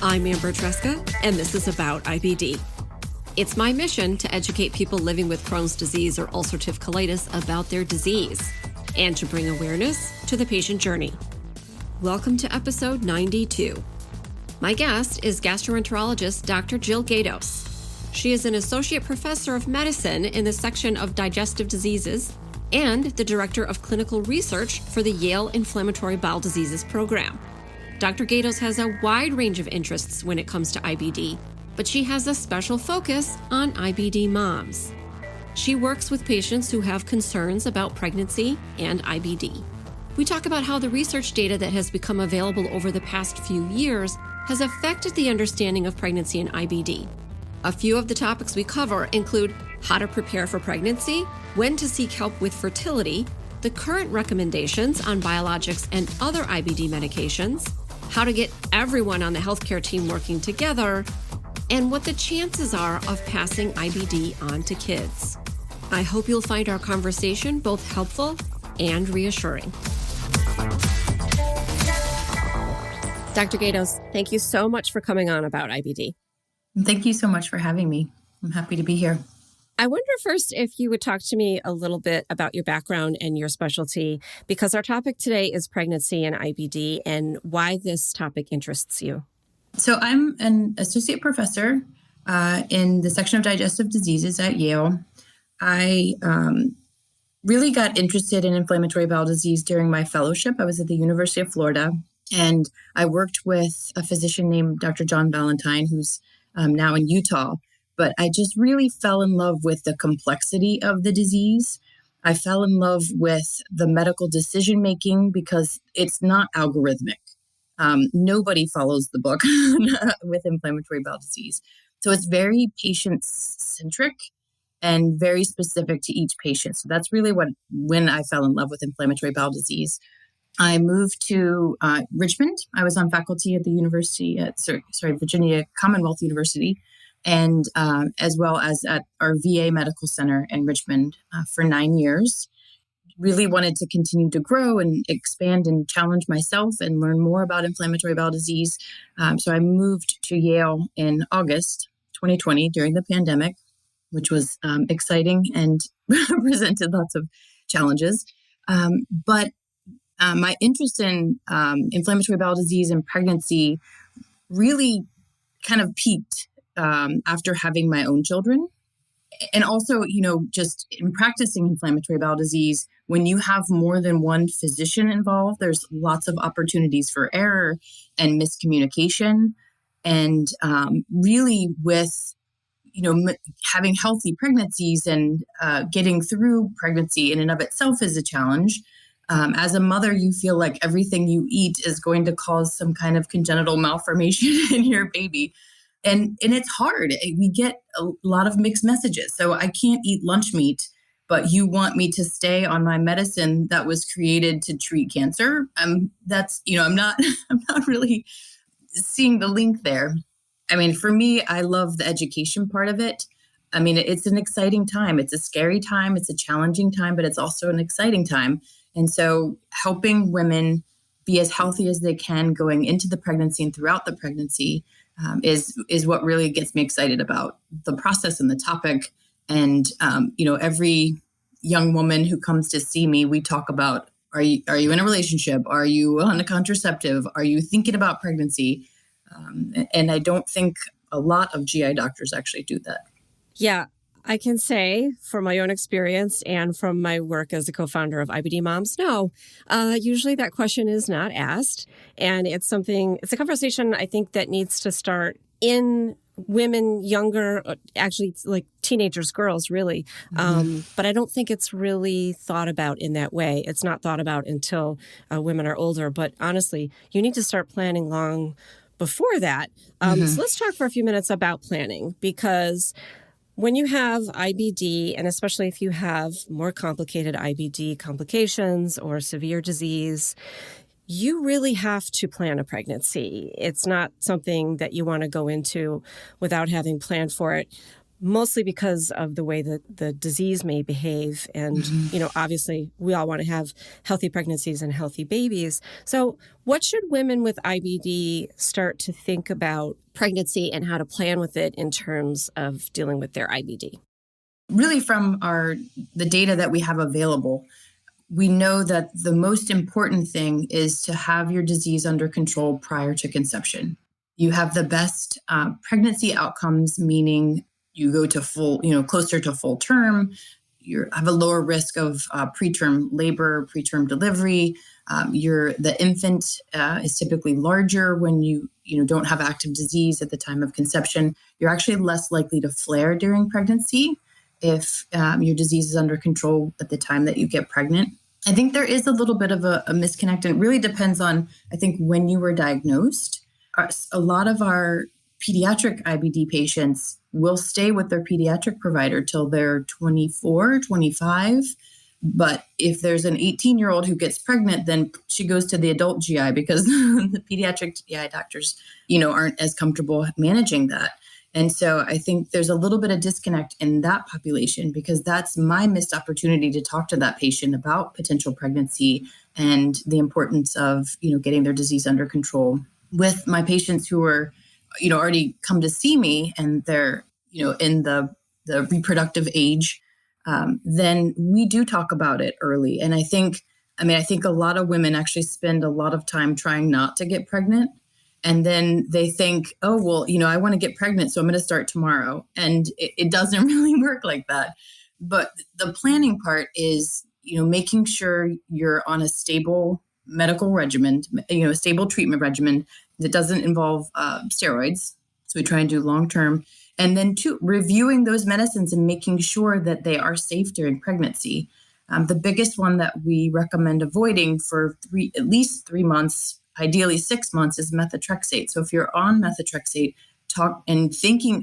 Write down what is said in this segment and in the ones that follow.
I'm Amber Tresca, and this is About IBD. It's my mission to educate people living with Crohn's disease or ulcerative colitis about their disease, and to bring awareness to the patient journey. Welcome to episode 92. My guest is gastroenterologist Dr. Jill Gaidos. She is an associate professor of medicine in the section of Digestive Diseases and the director of clinical research for the Yale Inflammatory Bowel Diseases program. Dr. Gaidos has a wide range of interests when it comes to IBD, but she has a special focus on IBD moms. She works with patients who have concerns about pregnancy and IBD. We talk about how the research data that has become available over the past few years has affected the understanding of pregnancy and IBD. A few of the topics we cover include how to prepare for pregnancy, when to seek help with fertility, the current recommendations on biologics and other IBD medications, how to get everyone on the healthcare team working together, and what the chances are of passing IBD on to kids. I hope you'll find our conversation both helpful and reassuring. Dr. Gaidos, thank you so much for coming on About IBD. Thank you so much for having me. I'm happy to be here. I wonder first if you would talk to me a little bit about your background and your specialty, because our topic today is pregnancy and IBD and why this topic interests you. So I'm an associate professor in the section of Digestive Diseases at Yale. I really got interested in inflammatory bowel disease during my fellowship. I was at the University of Florida, and I worked with a physician named Dr. John Valentine, who's now in Utah. But I just really fell in love with the complexity of the disease. I fell in love with the medical decision-making because it's not algorithmic. Nobody follows the book with inflammatory bowel disease. So it's very patient-centric and very specific to each patient. So that's really when I fell in love with inflammatory bowel disease. I moved to Richmond. I was on faculty at the university at Virginia Commonwealth University, and as well as at our VA Medical Center in Richmond for 9 years. Really wanted to continue to grow and expand and challenge myself and learn more about inflammatory bowel disease. So I moved to Yale in August 2020 during the pandemic, which was exciting and presented lots of challenges. But my interest in inflammatory bowel disease and pregnancy really kind of peaked after having my own children. And also, just in practicing inflammatory bowel disease, when you have more than one physician involved, there's lots of opportunities for error and miscommunication. And really with, having healthy pregnancies and getting through pregnancy in and of itself is a challenge. As a mother, you feel like everything you eat is going to cause some kind of congenital malformation in your baby. And it's hard. We get a lot of mixed messages. So I can't eat lunch meat, but you want me to stay on my medicine that was created to treat cancer. I'm not really seeing the link there. I mean, for me, I love the education part of it. I mean, it's an exciting time. It's a scary time. It's a challenging time, but it's also an exciting time. And so helping women be as healthy as they can going into the pregnancy and throughout the pregnancy is what really gets me excited about the process and the topic. And, every young woman who comes to see me, we talk about, are you in a relationship? Are you on a contraceptive? Are you thinking about pregnancy? And I don't think a lot of GI doctors actually do that. Yeah, I can say from my own experience and from my work as a co-founder of IBD Moms, no, usually that question is not asked. And it's a conversation I think that needs to start in women younger, actually like teenagers, girls, really. But I don't think it's really thought about in that way. It's not thought about until women are older. But honestly, you need to start planning long before that. So let's talk for a few minutes about planning, because when you have IBD, and especially if you have more complicated IBD complications or severe disease, you really have to plan a pregnancy. It's not something that you want to go into without having planned for it. mostly because of the way that the disease may behave. And, obviously we all want to have healthy pregnancies and healthy babies. So what should women with IBD start to think about pregnancy and how to plan with it in terms of dealing with their IBD? Really, from the data that we have available, we know that the most important thing is to have your disease under control prior to conception. You have the best pregnancy outcomes, meaning you go to closer to full term. You have a lower risk of preterm labor, preterm delivery. The infant is typically larger when you don't have active disease at the time of conception. You're actually less likely to flare during pregnancy if your disease is under control at the time that you get pregnant. I think there is a little bit of a misconnect, and it really depends on, I think, when you were diagnosed. A lot of our pediatric IBD patients will stay with their pediatric provider till they're 24, 25. But if there's an 18-year-old who gets pregnant, then she goes to the adult GI because the pediatric GI doctors, aren't as comfortable managing that. And so I think there's a little bit of disconnect in that population, because that's my missed opportunity to talk to that patient about potential pregnancy and the importance of, getting their disease under control. With my patients who are, already come to see me and they're, in the reproductive age, then we do talk about it early. And I think a lot of women actually spend a lot of time trying not to get pregnant. And then they think, oh, well, I want to get pregnant, so I'm going to start tomorrow. And it doesn't really work like that. But the planning part is, making sure you're on a stable medical regimen, a stable treatment regimen that doesn't involve steroids. So we try and do long-term. And then reviewing those medicines and making sure that they are safe during pregnancy. The biggest one that we recommend avoiding for at least 3 months, ideally 6 months, is methotrexate. So if you're on methotrexate,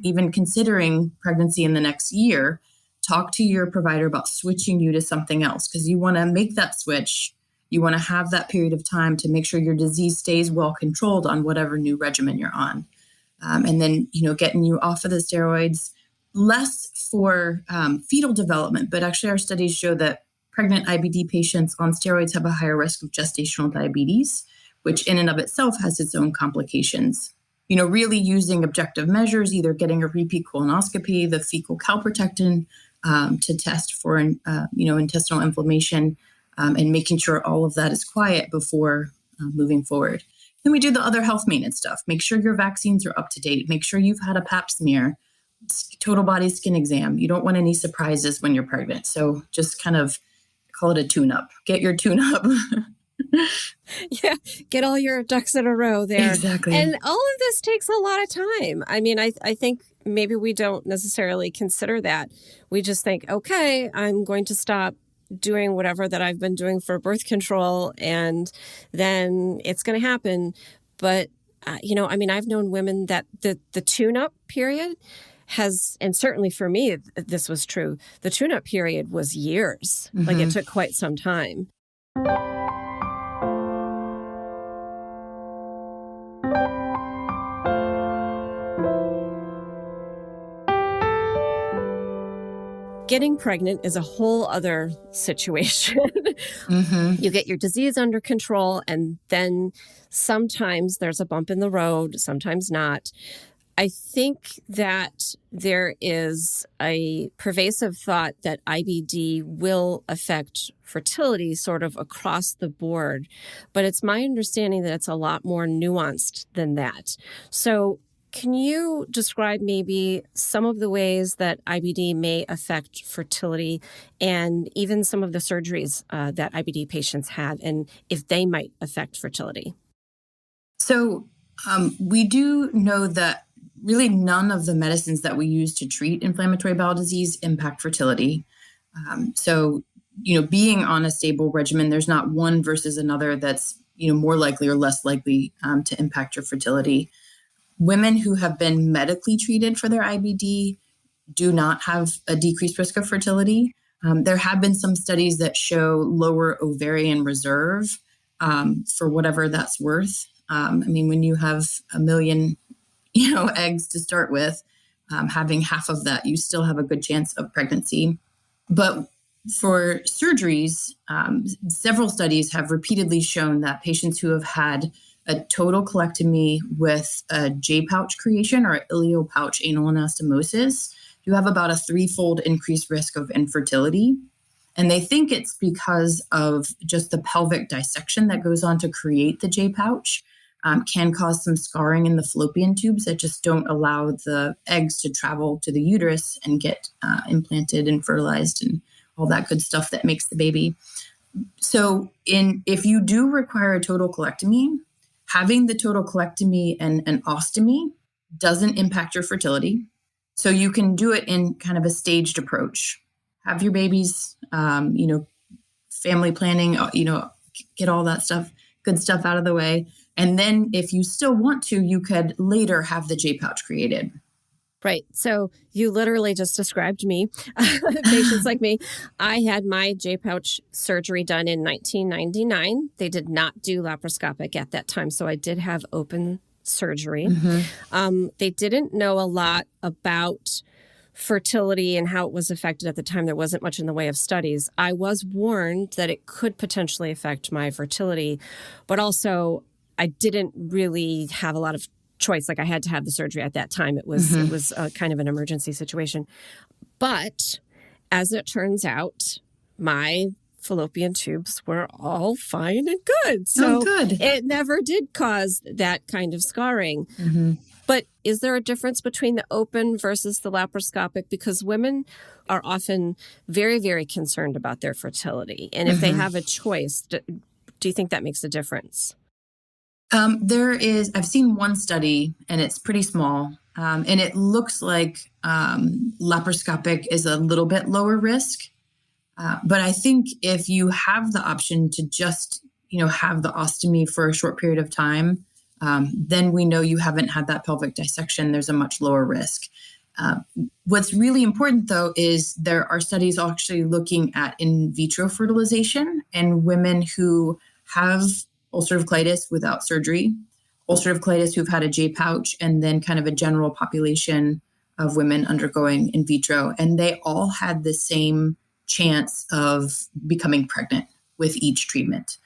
even considering pregnancy in the next year, talk to your provider about switching you to something else, because you want to make that switch. You want to have that period of time to make sure your disease stays well controlled on whatever new regimen you're on. And then, getting you off of the steroids, less for fetal development, but actually our studies show that pregnant IBD patients on steroids have a higher risk of gestational diabetes, which in and of itself has its own complications. Really using objective measures, either getting a repeat colonoscopy, the fecal calprotectin to test for, intestinal inflammation, and making sure all of that is quiet before moving forward. Then we do the other health maintenance stuff. Make sure your vaccines are up to date. Make sure you've had a pap smear, total body skin exam. You don't want any surprises when you're pregnant. So just kind of call it a tune-up. Get your tune-up. Yeah, get all your ducks in a row there. Exactly. And all of this takes a lot of time. I think maybe we don't necessarily consider that. We just think, okay, I'm going to stop doing whatever that I've been doing for birth control, and then it's going to happen. But, I've known women that the tune-up period has, and certainly for me, this was true, the tune-up period was years. Mm-hmm. Like it took quite some time. Getting pregnant is a whole other situation. Mm-hmm. You get your disease under control, and then sometimes there's a bump in the road, sometimes not. I think that there is a pervasive thought that IBD will affect fertility sort of across the board, but it's my understanding that it's a lot more nuanced than that. So can you describe maybe some of the ways that IBD may affect fertility, and even some of the surgeries that IBD patients have, and if they might affect fertility? So we do know that really none of the medicines that we use to treat inflammatory bowel disease impact fertility. Being on a stable regimen, there's not one versus another that's, more likely or less likely to impact your fertility. Women who have been medically treated for their IBD do not have a decreased risk of fertility. There have been some studies that show lower ovarian reserve for whatever that's worth. When you have 1 million, eggs to start with, having half of that, you still have a good chance of pregnancy. But for surgeries, several studies have repeatedly shown that patients who have had a total colectomy with a J-pouch creation or ileopouch anal anastomosis, you have about a 3-fold increased risk of infertility. And they think it's because of just the pelvic dissection that goes on to create the J-pouch can cause some scarring in the fallopian tubes that just don't allow the eggs to travel to the uterus and get implanted and fertilized and all that good stuff that makes the baby. So if you do require a total colectomy, having the total colectomy and an ostomy doesn't impact your fertility. So you can do it in kind of a staged approach. Have your babies, family planning, get all that stuff, good stuff out of the way. And then if you still want to, you could later have the J-pouch created. Right. So you literally just described me, patients like me. I had my J-pouch surgery done in 1999. They did not do laparoscopic at that time. So I did have open surgery. They didn't know a lot about fertility and how it was affected at the time. There wasn't much in the way of studies. I was warned that it could potentially affect my fertility, but also I didn't really have a lot of choice. Like I had to have the surgery at that time. It was kind of an emergency situation. But as it turns out, my fallopian tubes were all fine and good. So good. It never did cause that kind of scarring. But is there a difference between the open versus the laparoscopic? Because women are often very, very concerned about their fertility. And if they have a choice, do you think that makes a difference? I've seen one study and it's pretty small, and it looks like laparoscopic is a little bit lower risk. But I think if you have the option to just, have the ostomy for a short period of time, then we know you haven't had that pelvic dissection. There's a much lower risk. What's really important, though, is there are studies actually looking at in vitro fertilization and women who have ulcerative colitis without surgery, ulcerative colitis who've had a J-pouch, and then kind of a general population of women undergoing in vitro. And they all had the same chance of becoming pregnant with each treatment.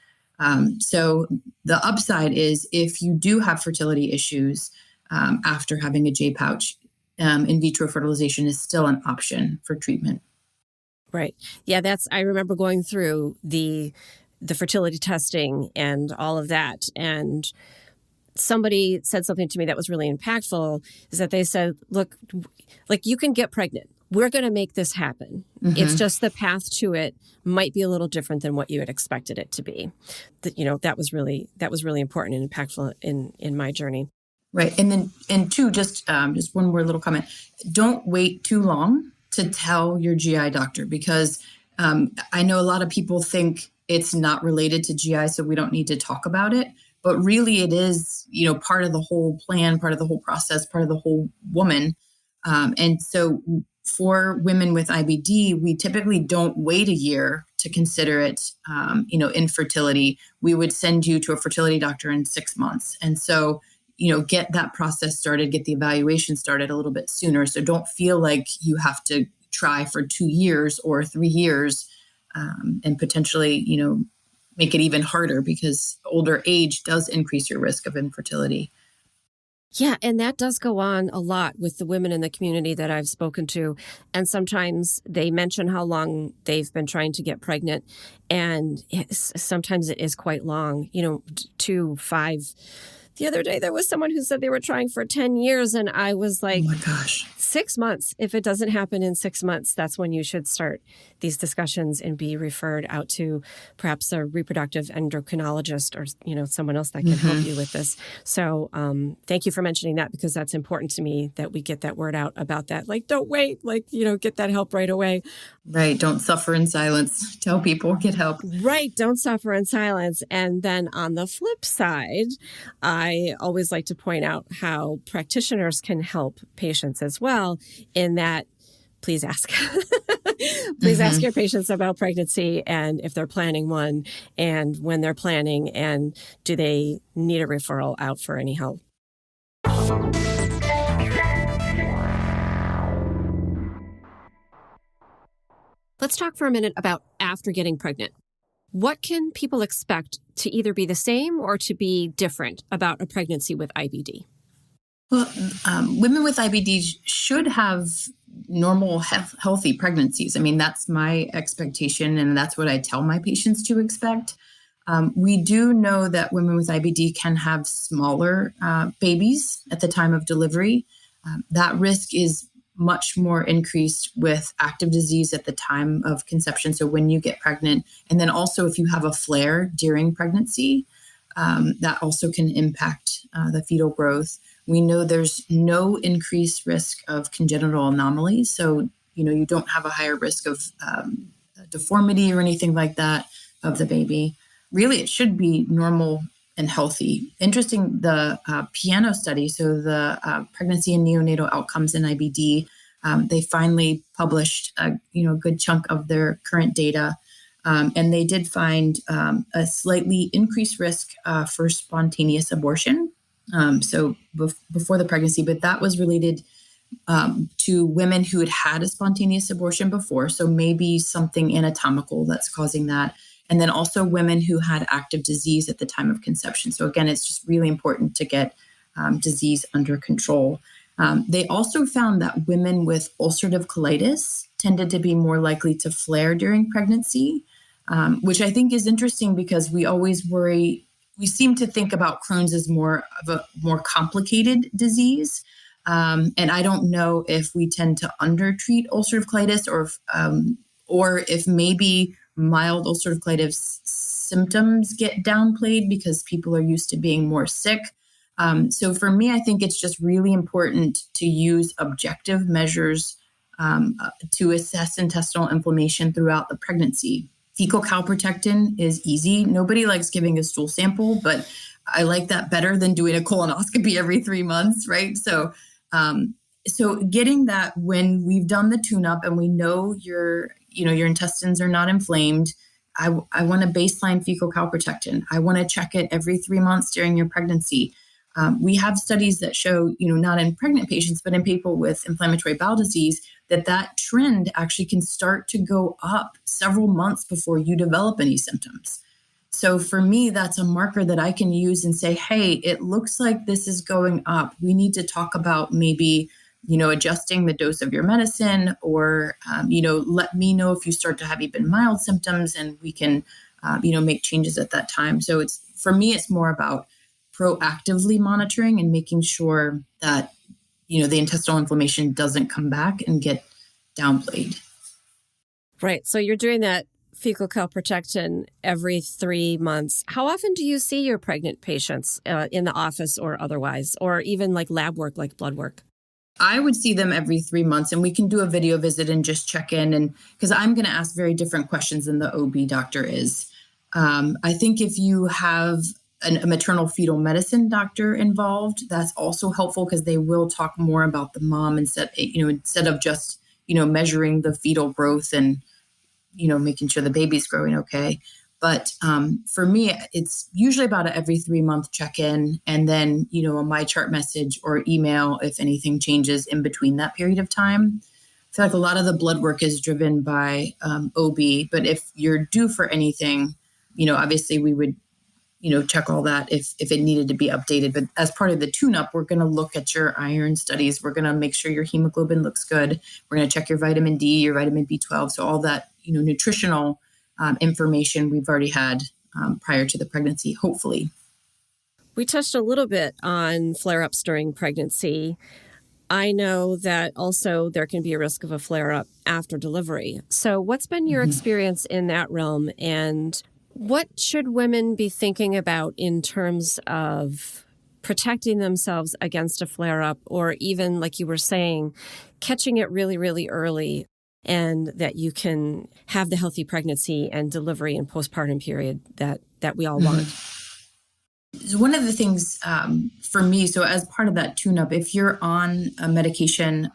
So the upside is if you do have fertility issues after having a J-pouch, in vitro fertilization is still an option for treatment. Right. Yeah, I remember going through the fertility testing and all of that. And somebody said something to me that was really impactful, is that they said, look, like you can get pregnant. We're going to make this happen. It's just the path to it might be a little different than what you had expected it to be. That was really important and impactful in my journey. Right. And two, just one more little comment. Don't wait too long to tell your GI doctor, because I know a lot of people think it's not related to GI, so we don't need to talk about it. But really it is, part of the whole plan, part of the whole process, part of the whole woman. And so for women with IBD, we typically don't wait a year to consider it, infertility. We would send you to a fertility doctor in 6 months. And so, get that process started, get the evaluation started a little bit sooner. So don't feel like you have to try for 2 years or 3 years and potentially, make it even harder, because older age does increase your risk of infertility. Yeah, and that does go on a lot with the women in the community that I've spoken to. And sometimes they mention how long they've been trying to get pregnant. And sometimes it is quite long, 2, 5. The other day, there was someone who said they were trying for 10 years. And I was like, oh my gosh, 6 months. If it doesn't happen in 6 months, that's when you should start these discussions and be referred out to perhaps a reproductive endocrinologist or, someone else that can help you with this. So thank you for mentioning that, because that's important to me that we get that word out about that. Like, don't wait, get that help right away. Right. Don't suffer in silence. Tell people, get help. Right. Don't suffer in silence. And then on the flip side, I always like to point out how practitioners can help patients as well, in that please ask. Please ask your patients about pregnancy and if they're planning one and when they're planning, and do they need a referral out for any help. Let's talk for a minute about after getting pregnant. What can people expect to either be the same or to be different about a pregnancy with IBD? Well, women with IBD should have normal, healthy pregnancies. I mean, that's my expectation, and that's what I tell my patients to expect. We do know that women with IBD can have smaller babies at the time of delivery. That risk is much more increased with active disease at the time of conception. So when you get pregnant, and then also if you have a flare during pregnancy, that also can impact the fetal growth. We know there's no increased risk of congenital anomalies. So, you don't have a higher risk of deformity or anything like that of the baby. Really, it should be normal and healthy. Interesting, the piano study, so the pregnancy and neonatal outcomes in IBD, they finally published a good chunk of their current data. And they did find a slightly increased risk for spontaneous abortion. So before the pregnancy, but that was related to women who had a spontaneous abortion before. So maybe something anatomical that's causing that. And then also women who had active disease at the time of conception. So again, it's just really important to get disease under control. They also found that women with ulcerative colitis tended to be more likely to flare during pregnancy, which I think is interesting because we always worry. We seem to think about Crohn's as more of a more complicated disease. And I don't know if we tend to undertreat ulcerative colitis or if maybe mild ulcerative colitis symptoms get downplayed because people are used to being more sick. So for me, I think it's just really important to use objective measures to assess intestinal inflammation throughout the pregnancy. Fecal calprotectin is easy. Nobody likes giving a stool sample, but I like that better than doing a colonoscopy every 3 months, right? So getting that when we've done the tune-up and we know your intestines are not inflamed, I want a baseline fecal calprotectin. I want to check it every 3 months during your pregnancy. We have studies that show, not in pregnant patients, but in people with inflammatory bowel disease, that trend actually can start to go up several months before you develop any symptoms. So for me, that's a marker that I can use and say, hey, it looks like this is going up. We need to talk about maybe, adjusting the dose of your medicine or, let me know if you start to have even mild symptoms and we can, make changes at that time. So for me, it's more about proactively monitoring and making sure that, the intestinal inflammation doesn't come back and get downplayed. Right. So you're doing that fecal calprotectin every 3 months. How often do you see your pregnant patients in the office or otherwise, or even like lab work, like blood work? I would see them every 3 months, and we can do a video visit and just check in. And because I'm going to ask very different questions than the OB doctor is. I think if you have a maternal fetal medicine doctor involved, that's also helpful because they will talk more about the mom instead of just, measuring the fetal growth and, making sure the baby's growing okay. But for me, it's usually about an every 3 month check-in and then, a MyChart message or email if anything changes in between that period of time. I feel like a lot of the blood work is driven by OB, but if you're due for anything, obviously we would check all that if it needed to be updated. But as part of the tune-up, we're going to look at your iron studies. We're going to make sure your hemoglobin looks good. We're going to check your vitamin D, your vitamin B12. So all that, nutritional information we've already had prior to the pregnancy, hopefully. We touched a little bit on flare-ups during pregnancy. I know that also there can be a risk of a flare-up after delivery. So what's been your experience in that realm, and what should women be thinking about in terms of protecting themselves against a flare-up, or even, like you were saying, catching it really, really early, and that you can have the healthy pregnancy and delivery and postpartum period that we all want? One of the things for me, so as part of that tune-up, if you're on a medication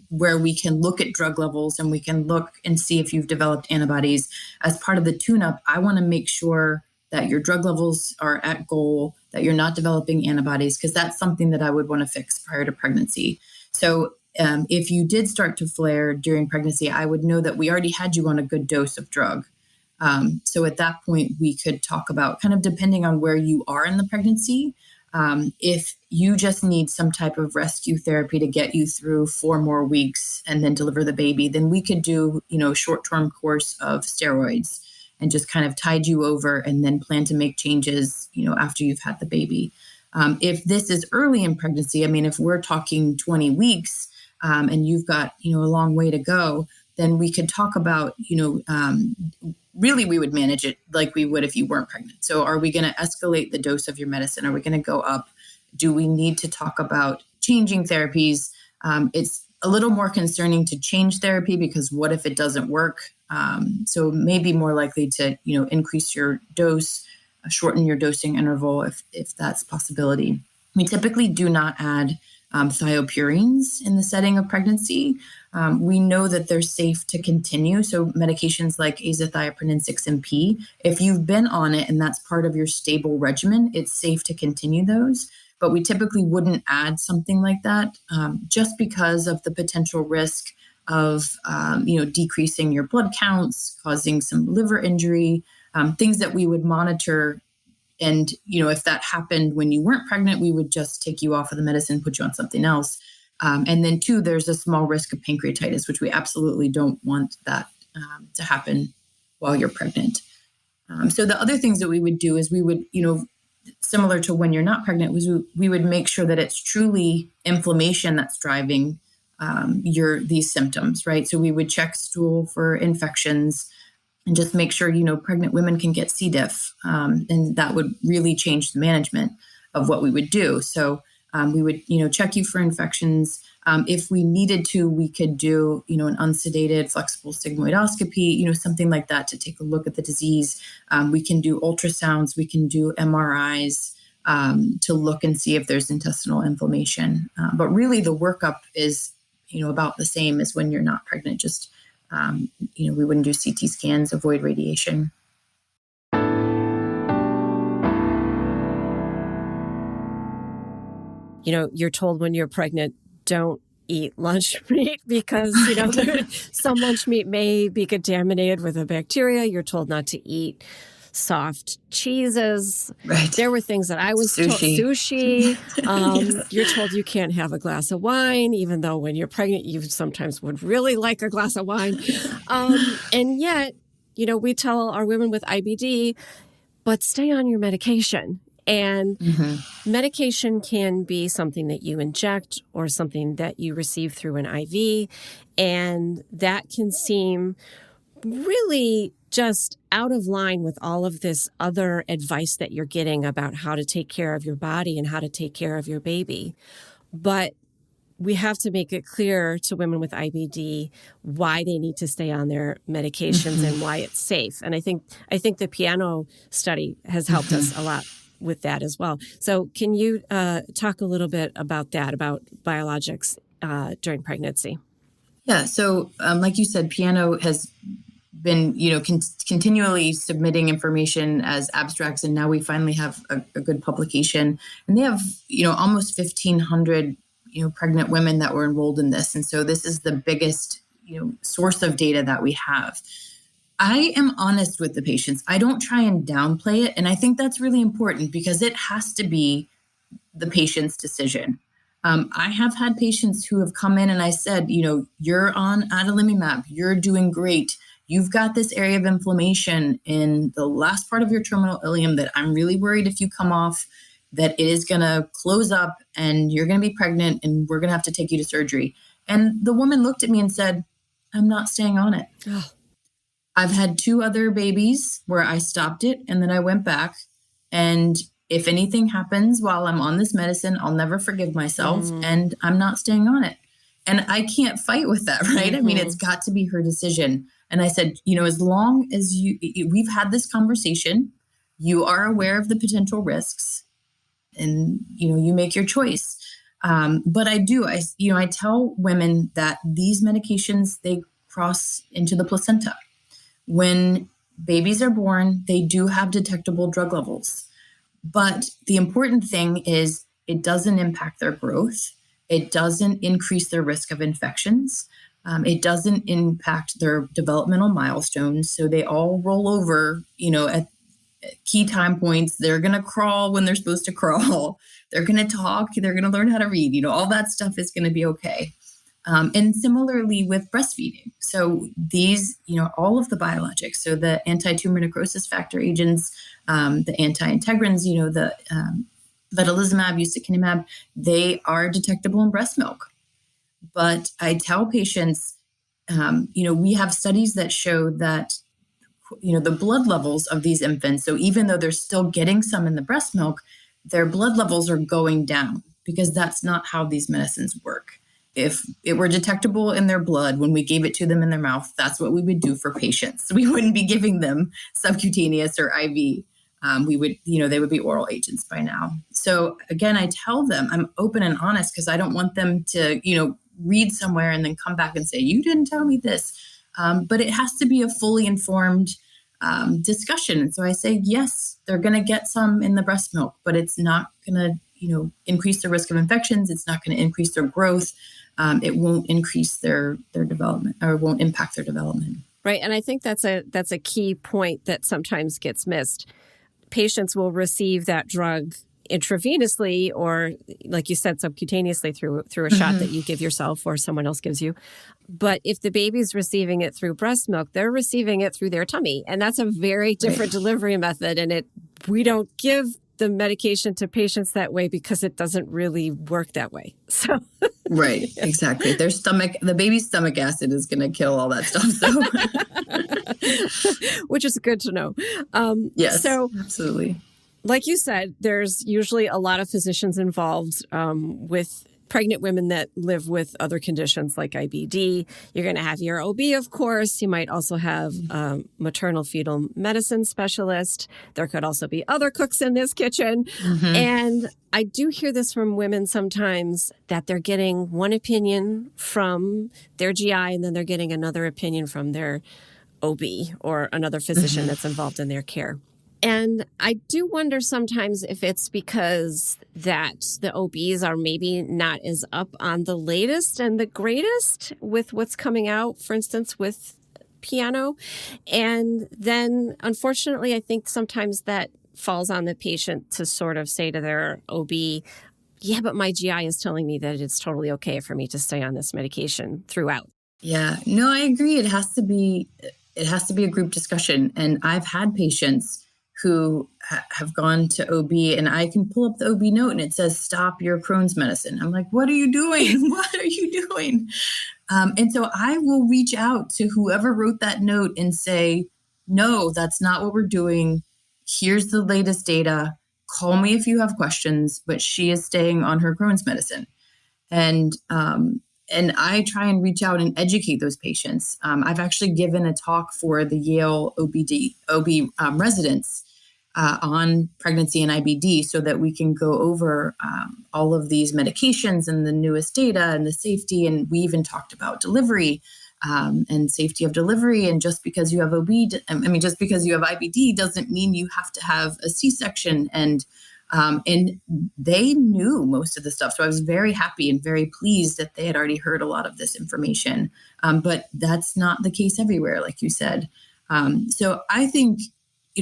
where we can look at drug levels and we can look and see if you've developed antibodies, as part of the tune-up, I want to make sure that your drug levels are at goal, that you're not developing antibodies, because that's something that I would want to fix prior to pregnancy. So if you did start to flare during pregnancy, I would know that we already had you on a good dose of drug. So at that point, we could talk about, kind of depending on where you are in the pregnancy, if you just need some type of rescue therapy to get you through 4 more weeks and then deliver the baby, then we could do, a short-term course of steroids and just kind of tide you over and then plan to make changes, after you've had the baby. If this is early in pregnancy, if we're talking 20 weeks and you've got, a long way to go, then we could talk about, really we would manage it like we would if you weren't pregnant. So are we going to escalate the dose of your medicine? Are we going to go up? Do we need to talk about changing therapies? It's a little more concerning to change therapy because what if it doesn't work? So maybe more likely to, increase your dose, shorten your dosing interval if that's a possibility. We typically do not add thiopurines in the setting of pregnancy. We know that they're safe to continue. So medications like azathioprine and 6-MP, if you've been on it and that's part of your stable regimen, it's safe to continue those. But we typically wouldn't add something like that just because of the potential risk of, decreasing your blood counts, causing some liver injury, things that we would monitor. And, if that happened when you weren't pregnant, we would just take you off of the medicine, put you on something else. And then 2, there's a small risk of pancreatitis, which we absolutely don't want that to happen while you're pregnant. So the other things that we would do is we would, similar to when you're not pregnant, was we would make sure that it's truly inflammation that's driving these symptoms, right? So we would check stool for infections and just make sure, pregnant women can get C. diff. And that would really change the management of what we would do. So we would, check you for infections. If we needed to, we could do, an unsedated flexible sigmoidoscopy, something like that to take a look at the disease. We can do ultrasounds. We can do MRIs to look and see if there's intestinal inflammation. But really the workup is, about the same as when you're not pregnant. Just, we wouldn't do CT scans, avoid radiation. You're told when you're pregnant, don't eat lunch meat because, some lunch meat may be contaminated with a bacteria. You're told not to eat soft cheeses. Right. There were things that I was told, sushi. Yes. You're told you can't have a glass of wine, even though when you're pregnant, you sometimes would really like a glass of wine. And yet, we tell our women with IBD, but stay on your medication. And medication can be something that you inject or something that you receive through an IV. And that can seem really just out of line with all of this other advice that you're getting about how to take care of your body and how to take care of your baby. But we have to make it clear to women with IBD why they need to stay on their medications and why it's safe. And I think the piano study has helped us a lot with that as well. So can you talk a little bit about that, about biologics during pregnancy? Yeah. So like you said, piano has been, continually submitting information as abstracts. And now we finally have a good publication. And they have, almost 1,500, pregnant women that were enrolled in this. And so this is the biggest, source of data that we have. I am honest with the patients. I don't try and downplay it. And I think that's really important because it has to be the patient's decision. I have had patients who have come in and I said, you're on adalimumab, you're doing great. You've got this area of inflammation in the last part of your terminal ileum that I'm really worried if you come off, that it is going to close up and you're going to be pregnant and we're going to have to take you to surgery. And the woman looked at me and said, I'm not staying on it. Oh. I've had 2 other babies where I stopped it and then I went back. And if anything happens while I'm on this medicine, I'll never forgive myself and I'm not staying on it. And I can't fight with that, right? I mean, it's got to be her decision. And I said, as long as we've had this conversation, you are aware of the potential risks and, you make your choice. But I tell women that these medications, they cross into the placenta. When babies are born, they do have detectable drug levels. But the important thing is it doesn't impact their growth. It doesn't increase their risk of infections. It doesn't impact their developmental milestones. So they all roll over, at key time points. They're going to crawl when they're supposed to crawl. They're going to talk. They're going to learn how to read. All that stuff is going to be okay. And similarly with breastfeeding. So these, all of the biologics, so the anti-tumor necrosis factor agents, the anti-integrins, the vedolizumab, ustekinumab, they are detectable in breast milk. But I tell patients, we have studies that show that, the blood levels of these infants, so even though they're still getting some in the breast milk, their blood levels are going down because that's not how these medicines work. If it were detectable in their blood when we gave it to them in their mouth, that's what we would do for patients. We wouldn't be giving them subcutaneous or IV. They would be oral agents by now. So again, I tell them I'm open and honest because I don't want them to, read somewhere and then come back and say, you didn't tell me this. But it has to be a fully informed discussion. And so I say, yes, they're going to get some in the breast milk, but it's not going to, increase the risk of infections. It's not going to increase their growth. It won't increase their development or won't impact their development. Right. And I think that's a key point that sometimes gets missed. Patients will receive that drug intravenously or, like you said, subcutaneously through a shot that you give yourself or someone else gives you. But if the baby's receiving it through breast milk, they're receiving it through their tummy. And that's a very different delivery method. And we don't give the medication to patients that way because it doesn't really work that way. So right, exactly. The baby's stomach acid is going to kill all that stuff. So, which is good to know. Yes, so absolutely. Like you said, there's usually a lot of physicians involved with pregnant women that live with other conditions like IBD. You're going to have your OB, of course. You might also have a maternal fetal medicine specialist. There could also be other cooks in this kitchen. And I do hear this from women sometimes that they're getting one opinion from their GI and then they're getting another opinion from their OB or another physician that's involved in their care. And I do wonder sometimes if it's because that the OBs are maybe not as up on the latest and the greatest with what's coming out, for instance, with piano. And then, unfortunately, I think sometimes that falls on the patient to sort of say to their OB, yeah, but my GI is telling me that it's totally okay for me to stay on this medication throughout. Yeah, no, I agree. It has to be a group discussion. And I've had patients who have gone to OB and I can pull up the OB note and it says, stop your Crohn's medicine. I'm like, what are you doing? What are you doing? And so I will reach out to whoever wrote that note and say, no, that's not what we're doing. Here's the latest data. Call me if you have questions, but she is staying on her Crohn's medicine. And I try and reach out and educate those patients. I've actually given a talk for the Yale OB residents on pregnancy and IBD so that we can go over all of these medications and the newest data and the safety. And we even talked about delivery and safety of delivery. And just because you have just because you have IBD doesn't mean you have to have a C-section. And they knew most of the stuff. So I was very happy and very pleased that they had already heard a lot of this information. But that's not the case everywhere, like you said. So I think,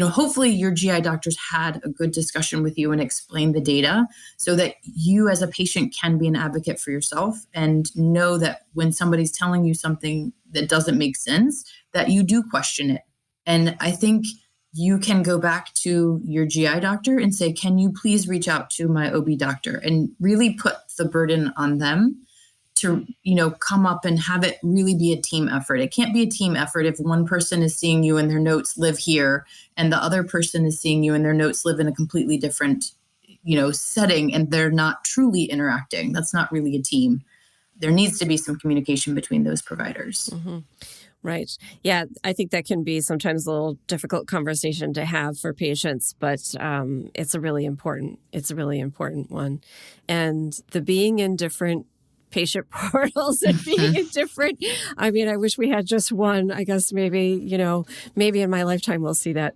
hopefully your GI doctors had a good discussion with you and explained the data so that you as a patient can be an advocate for yourself and know that when somebody's telling you something that doesn't make sense, that you do question it. And I think you can go back to your GI doctor and say, can you please reach out to my OB doctor, and really put the burden on them to, come up and have it really be a team effort. It can't be a team effort if one person is seeing you and their notes live here and the other person is seeing you and their notes live in a completely different, setting, and they're not truly interacting. That's not really a team. There needs to be some communication between those providers. Mm-hmm. Right. Yeah, I think that can be sometimes a little difficult conversation to have for patients, but it's a really important one. And the being in different patient portals and being in different, I wish we had just one. I guess maybe in my lifetime we'll see that.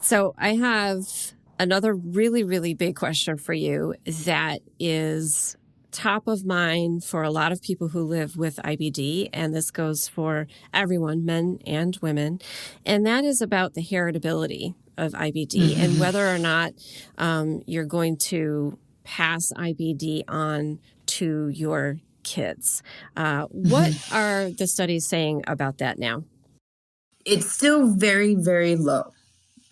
So I have another really, really big question for you that is top of mind for a lot of people who live with IBD, and this goes for everyone, men and women, and that is about the heritability of IBD and whether or not you're going to pass IBD on to your kids. What are the studies saying about that now? It's still very, very low.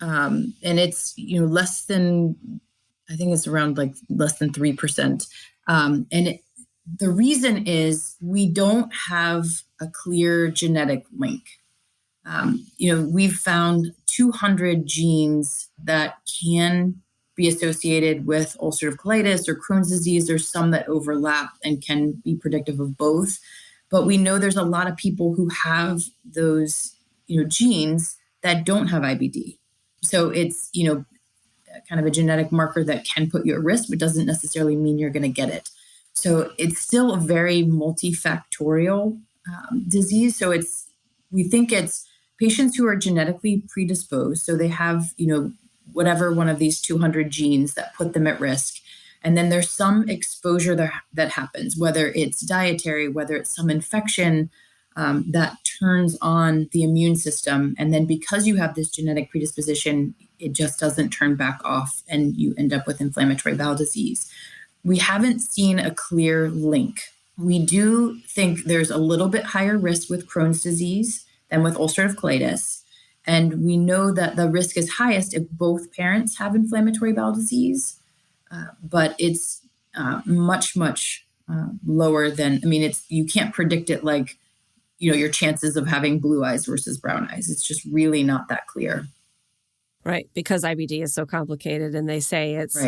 And it's, less than, I think it's around like less than 3%. The reason is we don't have a clear genetic link. We've found 200 genes that can be associated with ulcerative colitis or Crohn's disease. There's some that overlap and can be predictive of both. But we know there's a lot of people who have those, genes that don't have IBD. So it's, kind of a genetic marker that can put you at risk, but doesn't necessarily mean you're going to get it. So it's still a very multifactorial disease. So we think it's patients who are genetically predisposed. So they have, whatever one of these 200 genes that put them at risk. And then there's some exposure that happens, whether it's dietary, whether it's some infection that turns on the immune system. And then because you have this genetic predisposition, it just doesn't turn back off and you end up with inflammatory bowel disease. We haven't seen a clear link. We do think there's a little bit higher risk with Crohn's disease than with ulcerative colitis. And we know that the risk is highest if both parents have inflammatory bowel disease, but it's much, much lower than, you can't predict it like, your chances of having blue eyes versus brown eyes. It's just really not that clear. Right, because IBD is so complicated and they say it's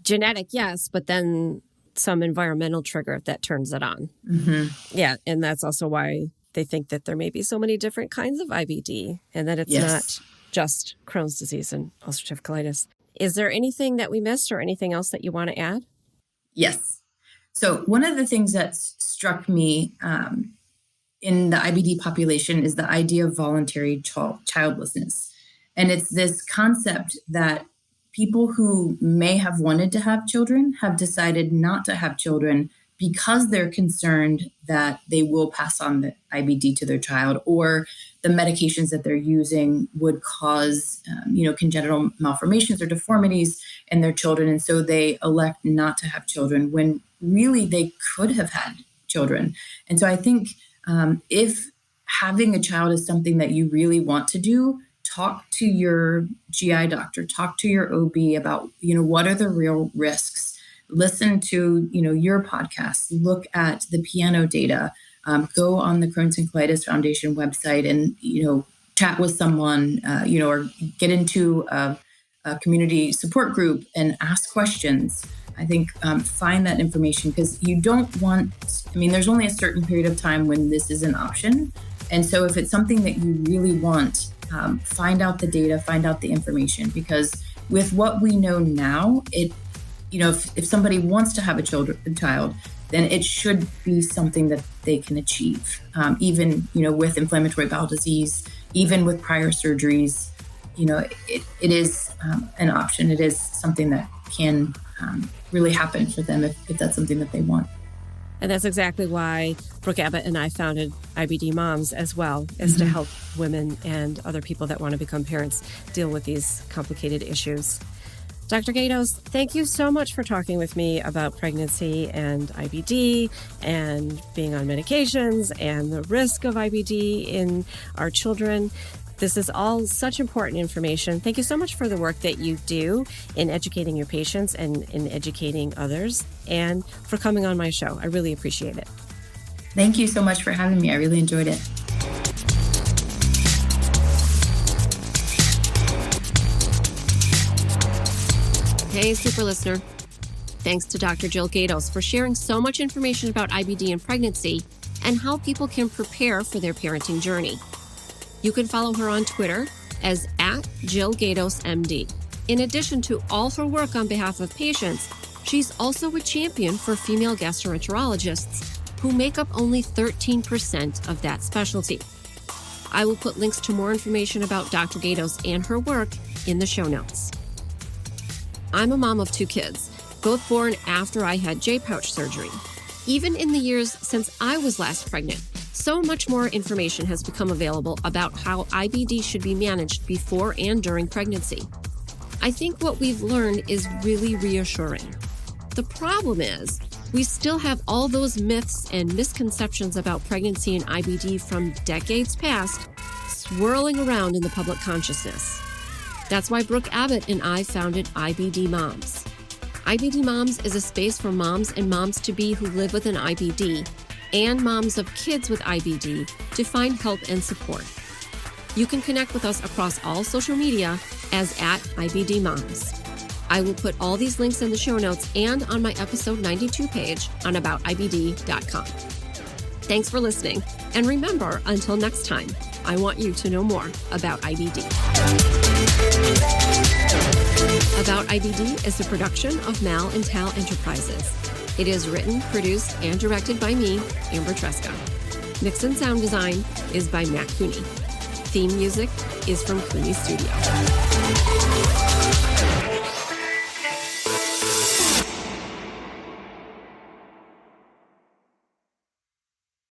genetic, yes, but then some environmental trigger that turns it on. Yeah, and that's also why they think that there may be so many different kinds of IBD and that it's not just Crohn's disease and ulcerative colitis. Is there anything that we missed or anything else that you want to add? Yes. So one of the things that struck me in the IBD population is the idea of voluntary childlessness. And it's this concept that people who may have wanted to have children have decided not to have children because they're concerned that they will pass on the IBD to their child, or the medications that they're using would cause, congenital malformations or deformities in their children. And so they elect not to have children when really they could have had children. And so I think if having a child is something that you really want to do, talk to your GI doctor, talk to your OB about, what are the real risks. Listen to, your podcast, look at the piano data, go on the Crohn's and Colitis Foundation website and, chat with someone, or get into a community support group and ask questions. I think find that information because you don't want, there's only a certain period of time when this is an option. And so if it's something that you really want, find out the data, find out the information, because with what we know now, if somebody wants to have a child, then it should be something that they can achieve. Even, with inflammatory bowel disease, even with prior surgeries, it is an option. It is something that can really happen for them if that's something that they want. And that's exactly why Brooke Abbott and I founded IBD Moms as well, is to help women and other people that want to become parents deal with these complicated issues. Dr. Gaidos, thank you so much for talking with me about pregnancy and IBD and being on medications and the risk of IBD in our children. This is all such important information. Thank you so much for the work that you do in educating your patients and in educating others, and for coming on my show. I really appreciate it. Thank you so much for having me. I really enjoyed it. Hey, super listener. Thanks to Dr. Jill Gaidos for sharing so much information about IBD and pregnancy and how people can prepare for their parenting journey. You can follow her on Twitter as @JillGaidosMD. In addition to all her work on behalf of patients, she's also a champion for female gastroenterologists who make up only 13% of that specialty. I will put links to more information about Dr. Gaidos and her work in the show notes. I'm a mom of 2 kids, both born after I had J-pouch surgery. Even in the years since I was last pregnant, so much more information has become available about how IBD should be managed before and during pregnancy. I think what we've learned is really reassuring. The problem is, we still have all those myths and misconceptions about pregnancy and IBD from decades past swirling around in the public consciousness. That's why Brooke Abbott and I founded IBD Moms. IBD Moms is a space for moms and moms-to-be who live with an IBD and moms of kids with IBD to find help and support. You can connect with us across all social media as @IBD Moms. I will put all these links in the show notes and on my episode 92 page on aboutibd.com. Thanks for listening. And remember, until next time, I want you to know more about IBD. About IBD is a production of Mal and Tal Enterprises. It is written, produced, and directed by me, Amber Tresca. Mix and sound design is by Matt Cooney. Theme music is from Cooney Studio.